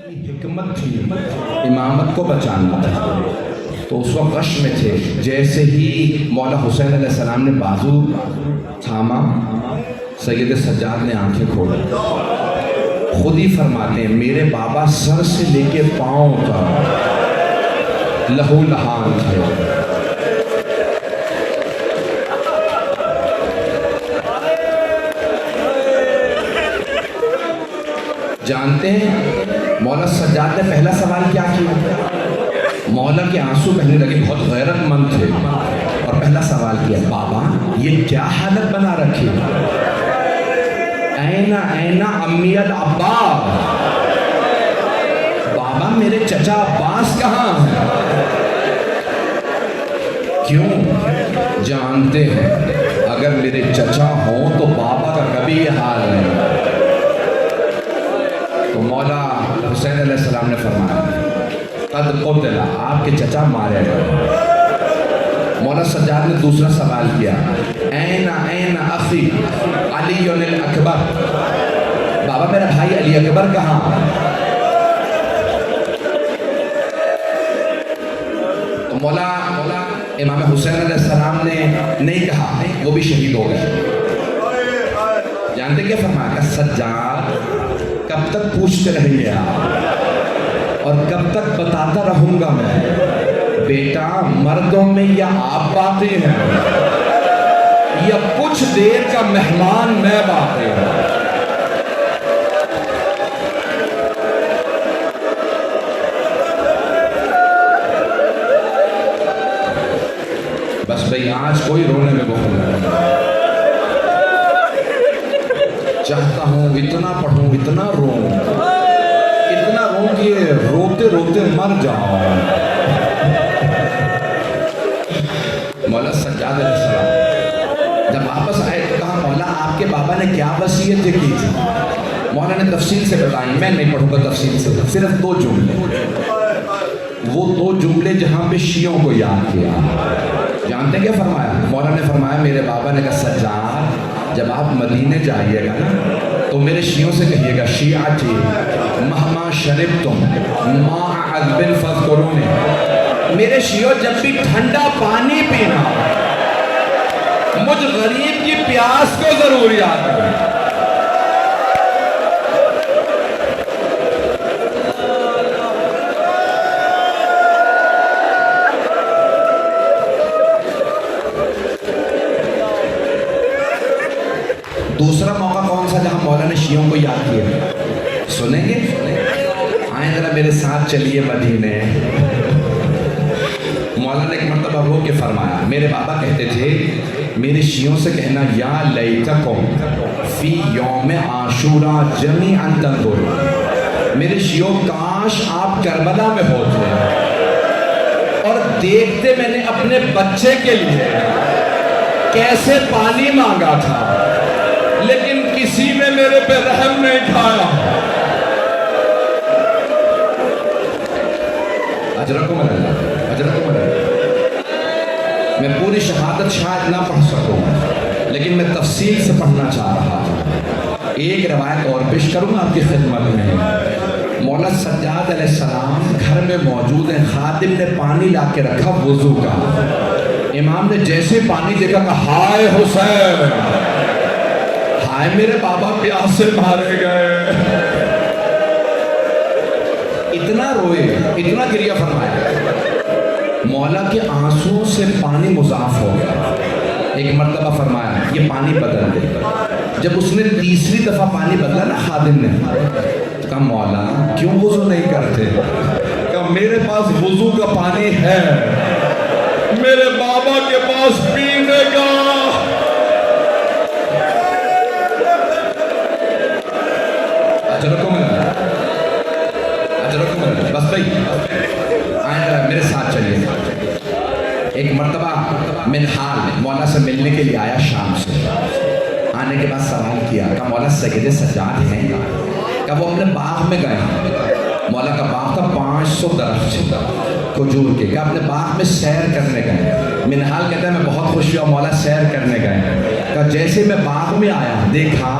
حکمت تھی امامت کو بچانا تھا، تو اس وقت غش میں تھے۔ جیسے ہی مولا حسین علیہ السلام نے بازو تھاما، سید سجاد نے آنکھیں کھولی، خود ہی فرماتے ہیں میرے بابا سر سے لے کے پاؤں تک لہو لہان تھے۔ جانتے ہیں مولا سجاد نے پہلا سوال کیا کیا؟ مولا کے آنسو بہنے لگے، بہت غیرت مند تھے، اور پہلا سوال کیا بابا یہ کیا حالت بنا رکھی؟ اینا اینا امی العباس، بابا میرے چچا عباس کہاں ہیں؟ کیوں؟ جانتے ہیں اگر میرے چچا ہوں تو بابا کا کبھی یہ حال نہیں۔ تو مولا حسین علیہ السلام نے فرمایا قد قتل، آپ کے چچا مارے گئے۔ مولا سجاد نے دوسرا سوال کیا این این اخی علی الاکبر، بابا میرا بھائی علی اکبر کہاں؟ تو مولا امام حسین علیہ السلام نے نہیں کہا وہ بھی شہید ہو گئے۔ جانتے کیا فرمایا؟ سجاد کب تک پوچھتے رہیں گے آپ، اور کب تک بتاتا رہوں گا میں بیٹا مردوں میں یا آپ باقی ہیں یا کچھ دیر کا مہمان میں باقی ہوں؟ بس بھئی آج کوئی رونے میں بخل نہیں، چاہتا ہوں اتنا پڑھوں اتنا روں کہ روتے روتے مر جاؤں۔ مولا سجاد علیہ السلام جب واپس آئے تو کہا مولا آپ کے بابا نے کیا وصیت کی تھی؟ مولا نے تفصیل سے بتائی، میں نہیں پڑھوں گا تفصیل سے، صرف 2 جملے، وہ 2 جملے جہاں پہ شیعوں کو یاد کیا۔ جانتے کیا فرمایا؟ مولا نے فرمایا میرے بابا نے کہا سجاد جب آپ مدینے جائیے گا نا تو میرے شیعوں سے کہیے گا شیعتی مہما شربتم ماء عذب فاذکرونی، میرے شیعوں جب بھی ٹھنڈا پانی پینا مجھ غریب کی پیاس کو ضرور یاد کریں۔ دوسرا موقع کون سا جہاں مولا نے شیعوں کو یاد کیا؟ سنیں گے؟ آئیں ذرا میرے ساتھ چلیے مدینے۔ مولا نے ایک مرتبہ رو کے فرمایا میرے بابا کہتے تھے میرے شیعوں سے کہنا یا لیتکم فی یوم عاشوراء جمیعا تنظرون، میرے شیعوں کاش آپ کربلا میں ہوتے اور دیکھتے میں نے اپنے بچے کے لیے کیسے پانی مانگا تھا لیکن کسی نے میرے پہ رحم نہیں کھایا۔ اجرکم اللہ، اجرکم اللہ۔ میں پوری شہادت شاید نہ پڑھ سکوں لیکن میں تفصیل سے پڑھنا چاہ رہا ہوں۔ ایک روایت اور پیش کروں گا آپ کی خدمت میں۔ مولا سجاد علیہ السلام گھر میں موجود ہیں، خادم نے پانی لا کے رکھا وضو کا، امام نے جیسے پانی دیکھا کہا ہائے حسین، ہائے میرے بابا پیاس سے مارے گئے۔ اتنا روئے، اتنا گریہ فرمایا، مولا کے آنسوں سے پانی مضاف ہو گیا۔ ایک مرتبہ فرمایا یہ پانی بدل دے، جب اس نے تیسری دفعہ پانی بدلا نا خادم نے، تو کہا مولا کیوں وضو نہیں کرتے؟ کہا میرے پاس وضو کا پانی ہے، میرے بابا کے پاس پینے کا۔ اجرکم اللہ، اجرکم اللہ۔ بس بھائی آئیں ذرا میرے ساتھ چلیے۔ ایک مرتبہ منحال مولا سے ملنے کے لیے آیا شام سے، آنے کے بعد سوال کیا کہ مولا سید سجاد ہیں؟ کہ وہ اپنے باغ میں گئے، مولا کا باغ تھا 500 درخت کھجور کے، کہ اپنے باغ میں سیر کرنے گئے۔ منحال کہتا ہے میں بہت خوش ہوا مولا سیر کرنے گئے، کہ جیسے میں باغ میں آیا دیکھا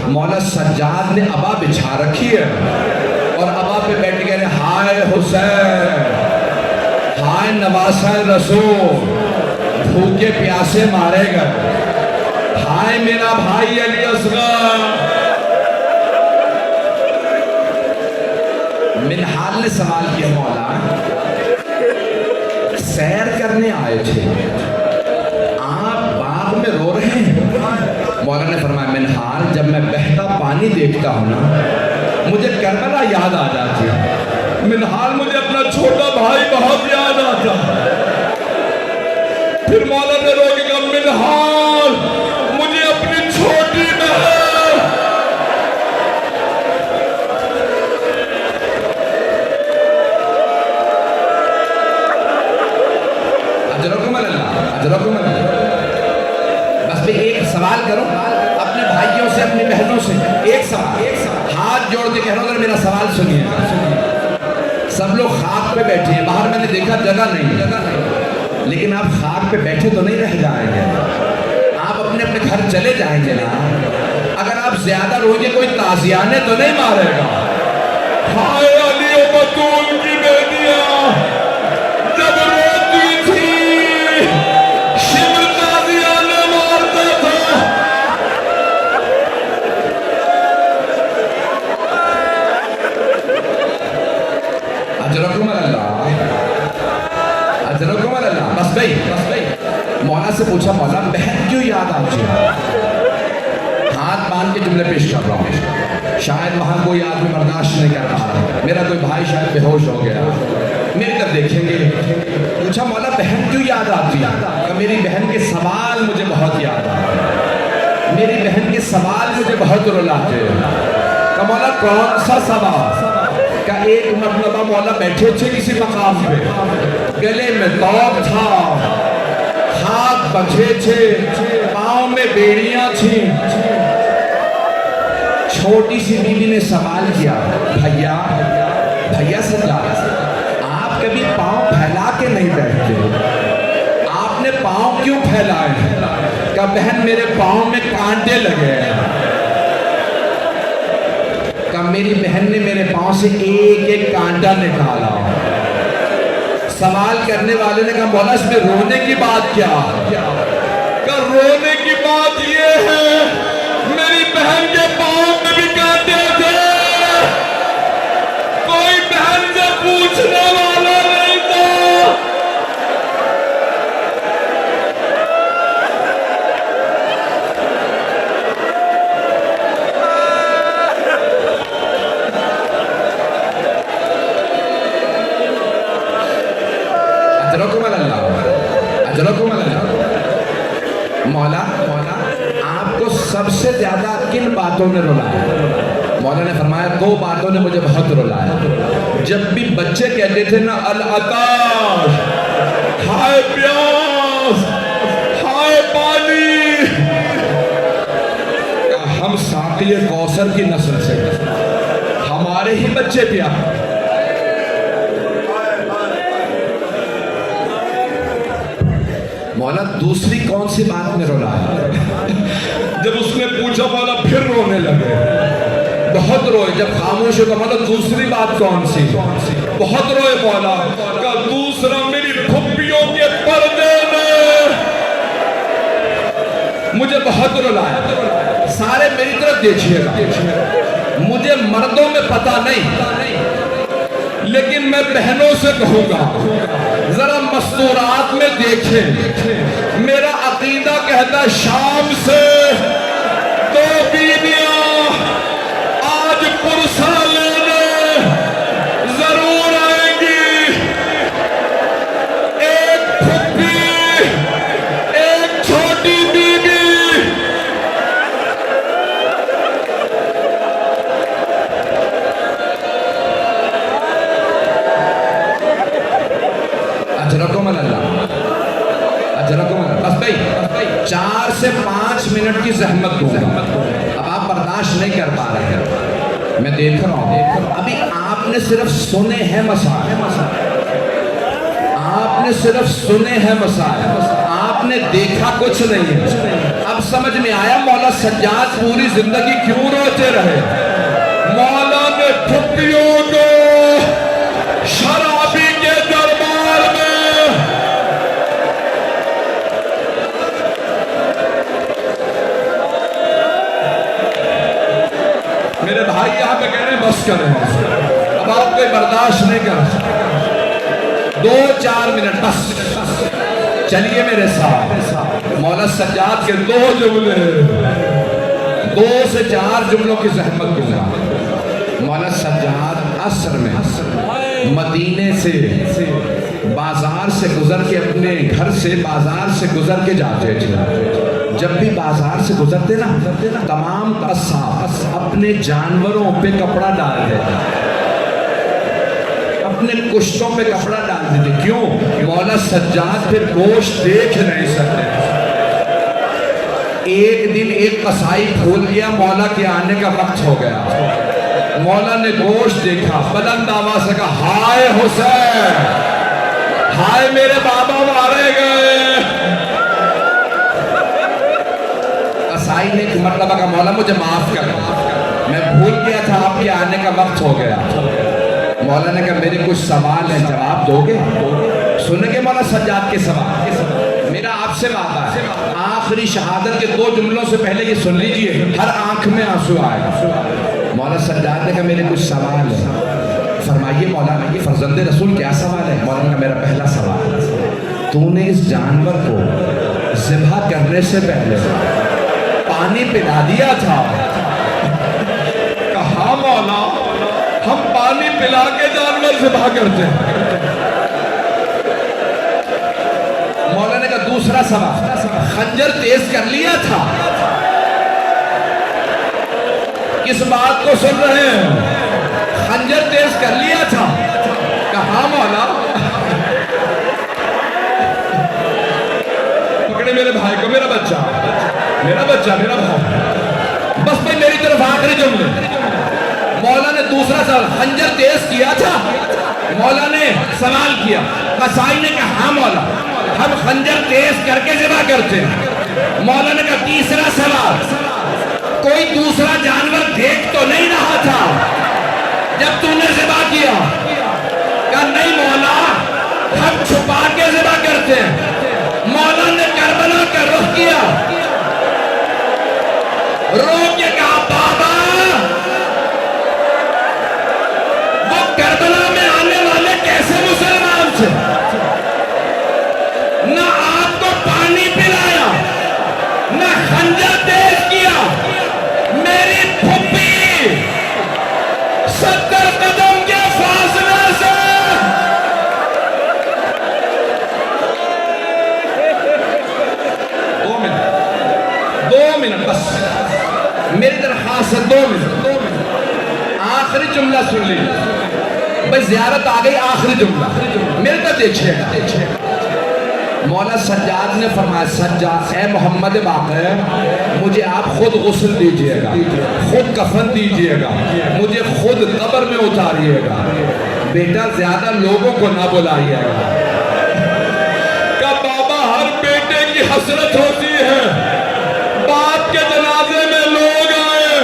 مولا سجاد نے عبا بچھا رکھی ہے اور عبا پہ بیٹھ گئے ہائے حسین، ہائے نواسہ رسول، بھوکے پیاسے مارے گئے، ہائے میرا بھائی علی اصغر۔ منہال نے سوال کیا، مولا سیر کرنے آئے تھے، آپ باغ میں رو رہے ہیں؟ مولا نے فرمایا منہال، جب میں بہتا پانی دیکھتا ہوں نا مجھے کربلا یاد آ جاتی ہے۔ منہال مجھے اپنا چھوٹا بھائی بہت یاد آتا۔ پھر مولا نے رو کے کہا منہال مجھے اپنی چھوٹی بہن۔ اجرکم اللہ، اجرکم اللہ۔ بس میں ایک سوال کروں اپنے بھائیوں سے، اپنی بہنوں سے، ایک سوال، ہاتھ جوڑ کے کہہ رہا ہوں اگر میرا سوال سنیے۔ سب لوگ خاک پہ بیٹھے ہیں، باہر میں نے دیکھا جگہ نہیں، لیکن آپ خاک پہ بیٹھے تو نہیں رہ جائیں گے، آپ اپنے اپنے گھر چلے جائیں گے نا۔ اگر آپ زیادہ روئیں گے کوئی تازیانے تو نہیں مارے گا۔ ہائے علی و بطول کی بیٹیاں جب روتی تھی شمر تازیانے مارتا تھا۔ اجرکم اللہ، اجرکم اللہ۔ بس بھائی مولا سے پوچھا مولا بہن کیوں یاد آتی ہے؟ ہاتھ باندھ کے جملے پیش کر رہا ہوں، شاید وہاں کوئی آدمی برداشت نہیں کر رہا، میرا کوئی بھائی شاید بے ہوش ہو گیا، میری طرف دیکھیں گے۔ پوچھا مولا بہن کیوں یاد آتی ہے؟ کہ میری بہن کے سوال مجھے بہت یاد آتے ہیں، میری بہن کے سوال مجھے بہت رلاتے ہیں۔ کہ مولا کون سا سوال؟ کہ ایک مرتبہ مولا بیٹھے تھے کسی مقام پہ، گلے میں توپ تھا، ہاتھ بندھے تھے، پاؤں میں بیڑیاں تھیں۔ چھوٹی سی بیوی نے سوال کیا بھیا سرکار آپ کبھی پاؤں پھیلا کے نہیں بیٹھتے، آپ نے پاؤں کیوں پھیلائے؟ کہ بہن میرے پاؤں میں کانٹے لگے ہیں۔ کہ میری بہن نے میرے پاؤں سے ایک ایک کانٹا نکالا۔ سوال کرنے والے نے کہا مولا اس میں رونے کی بات کیا؟ کہ رونے کی بات یہ ہے میری بہن کے پاؤں میں بھی کانٹے تھے، کوئی بہن سے پوچھنے والا نہیں تھا۔ اجرکم اللہ، اجرکم اللہ۔ مولا آپ کو سب سے زیادہ کن باتوں نے رلایا؟ مولا نے فرمایا دو باتوں نے مجھے بہت رلایا۔ جب بھی بچے کہتے تھے نا العطاش، ہائے پیاس، ہائے پانی، ہم ساقی کوثر کی نسل سے، ہمارے ہی بچے پیاسے۔ مولا دوسری کون سی بات میں رلایا؟ جب اس نے پوچھا مولا پھر رونے لگے، بہت روئے۔ جب خاموش ہو تو مولا دوسری بات کون سی؟ بہت روئے مولا۔ کہ دوسرا میری پھپھیوں کے پردے میں مجھے بہت رلایا۔ سارے میری طرف دیکھیے گا، مجھے مردوں میں پتہ نہیں، لیکن میں بہنوں سے کہوں گا ذرا مستورات میں دیکھیں۔ میرا عقیدہ کہتا ہے شام سے دو بیویاں آج پرسہ لینے ضرور آئیں گی، ایک پھپھی، ایک چھوٹی بیوی۔ اجرکم اللہ، اجرکم اللہ۔ بس بھائی 4 سے 5 منٹ کی زحمت دوں گا، اب آپ برداشت نہیں کر پا رہے ہیں، میں دیکھ رہا ہوں۔ ابھی آپ نے صرف سنے ہیں مسائل، آپ نے صرف سنے ہیں مسائل، آپ نے دیکھا کچھ نہیں ہے۔ اب سمجھ میں آیا مولا سجاد پوری زندگی کیوں روتے رہے۔ مولا نے پھپھیوں کو باپ کوئی برداشت نہیں کر. 2-4 منٹ بس. چلیے میرے ساتھ. مولا سجاد کے 2 جملے, 2 سے 4 جملوں کی زحمت دوں گا. مولا سجاد عصر میں مدینے سے بازار سے گزر کے, اپنے گھر سے بازار سے گزر کے جاتے تھے. جب بھی بازار سے گزرتے نا, تمام قصاب اپنے جانوروں پہ کپڑا ڈال دیتے, اپنے کشتوں پہ کپڑا ڈال دیتے. کیوں؟ مولا سجاد پھر گوشت دیکھ نہیں سکتے. ایک دن ایک قصائی بھول گیا, مولا کے آنے کا وقت ہو گیا. مولا نے گوشت دیکھا, بلند آواز سے کہا, ہائے حسین, ہائے میرے بابا مارے گئے. قصائی نے ایک مرتبہ کہا, مولا مجھے معاف کر, میں بھول گیا تھا, آپ کے آنے کا وقت ہو گیا. مولا نے کہا, میرے کچھ سوال ہیں, جواب دو گے؟ سنیں گے مولا سجاد کے سوال؟ میرا آپ سے وعدہ ہے, آخری شہادت کے 2 جملوں سے پہلے یہ سن لیجئے, ہر آنکھ میں آنسو آئے گا. مولا سجاد نے کہا, میرے کچھ سوال ہیں. فرمائیے مولا, فرزند رسول کیا سوال ہے؟ مولا نے کہا, میرا پہلا سوال, تو نے اس جانور کو ذبح کرنے سے پہلے پانی پلا دیا تھا؟ کہا مولا, ہم پانی پلا کے جانور ذبح کرتے ہیں. مولا نے کہا, دوسرا سوال, خنجر تیز کر لیا تھا؟ کس بات کو سن رہے ہیں؟ خنجر تیز کر لیا تھا؟ کہا مولا. پکڑے میرے بھائی کو, میرا بچہ, میرا بھائی. بس بھائی میری طرف آخری جملے. مولا نے دوسرا سوال, خنجر تیز کیا تھا؟ مولا نے سوال کیا. قصائی نے کہا, ہاں مولا, ہم خنجر تیز کر کے ذبح کرتے ہیں. مولا نے کہا, تیسرا سوال, کوئی دوسرا جانور دیکھ تو نہیں رہا تھا جب تم نے ذبح کیا؟ کہا, نہیں مولا, ہم چھپا کے ذبح کرتے ہیں. مولا نے کربلا کا رخ کیا, رو کے کہا, بابا, وہ کربلا میں آنے والے کیسے مسلمان تھے؟ نہ آپ کو پانی پلایا, نہ خنجر تیز کیا. میری پھپھی 70 قدم کے فاصلے سے دو منٹ بس, میری درخواست ہے, 2 منٹ. آخری جملہ سن لیجیے بھائی, زیارت آ گئی, آخری جملہ میرے تک دیکھیے گا. مولا سجاد نے فرمایا, سجاد, اے محمد باقر, مجھے آپ خود غسل دیجئے گا, خود کفن دیجئے گا, مجھے خود قبر میں اتاریے گا. بیٹا زیادہ لوگوں کو نہ بلائیے گا. کہ بابا, ہر بیٹے کی حسرت ہوتی ہے, باپ کے جنازے میں لوگ آئے,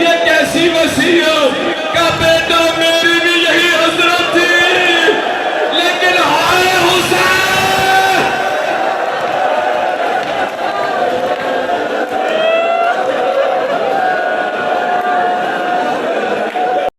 یہ کیسی وصیت